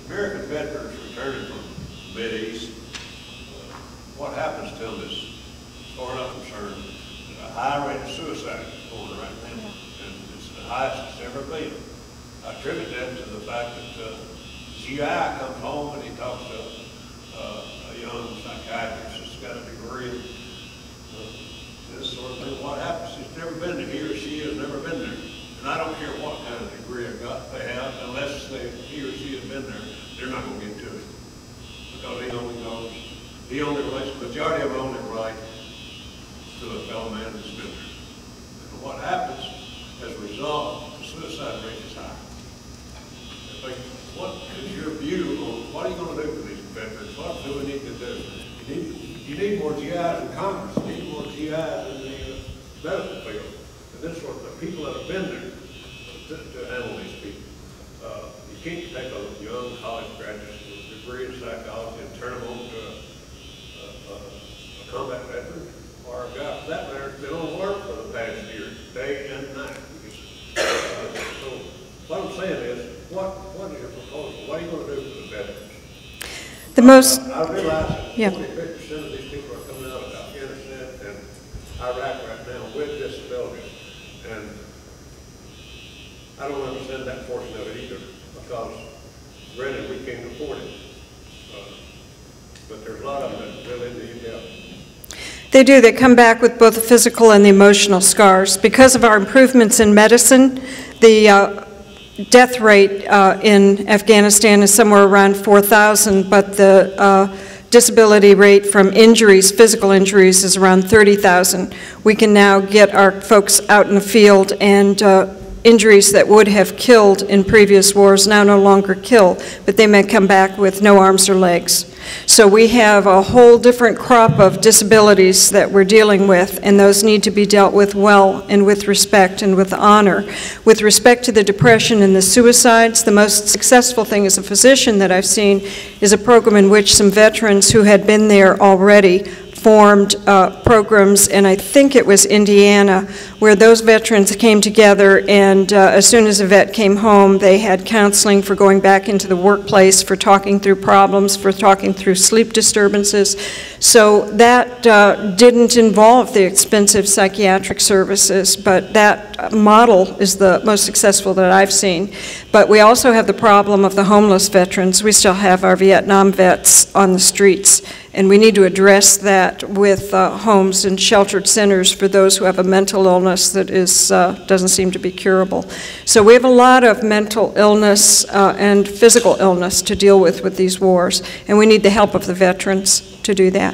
American veterans returning from the Mideast, what happens to them is, as far as I'm concerned, a high rate of suicide going right now, and it's the highest it's ever been. I attribute that to the fact that GI comes home and he talks to a young psychiatrist that's got a degree in this sort of thing. What happens? He's never been there. He or she has never been there. And I don't care what kind of degree they have, unless he or she has been there, they're not going to get to it. Because he only knows, majority of them only right to a fellow man that's been there. And what happens as a result, the suicide rate is high. What is your view on what are you going to do for these veterans? What do we need to do? You need more GIs in Congress. You need more GIs in the medical field. And this sort of the people that have been there to handle these people. You can't take a young college graduate with a degree in psychology and turn them on to a combat veteran or a guy, for that matter, that's been on work for the past year, day and night. So what I'm saying is, what is your proposal? What are you going to do for the veterans? The most, I realize that yeah. 40-50% of these people are coming out of Afghanistan and Iraq right now with disabilities. And I don't understand that portion of it either, because granted, we can't afford it. But there's a lot of them that really need help. They do. They come back with both the physical and the emotional scars. Because of our improvements in medicine, the death rate in Afghanistan is somewhere around 4,000, but the disability rate from injuries, physical injuries, is around 30,000. We can now get our folks out in the field, and injuries that would have killed in previous wars now no longer kill, but they may come back with no arms or legs. So we have a whole different crop of disabilities that we're dealing with, and those need to be dealt with well and with respect and with honor. With respect to the depression and the suicides, the most successful thing as a physician that I've seen is a program in which some veterans who had been there already formed programs, and I think it was Indiana, where those veterans came together, and as soon as a vet came home, they had counseling for going back into the workplace, for talking through problems, for talking through sleep disturbances. So that didn't involve the expensive psychiatric services, but that model is the most successful that I've seen. But we also have the problem of the homeless veterans. We still have our Vietnam vets on the streets, and we need to address that with homes and sheltered centers for those who have a mental illness that doesn't seem to be curable. So we have a lot of mental illness and physical illness to deal with these wars, and we need the help of the veterans to do that.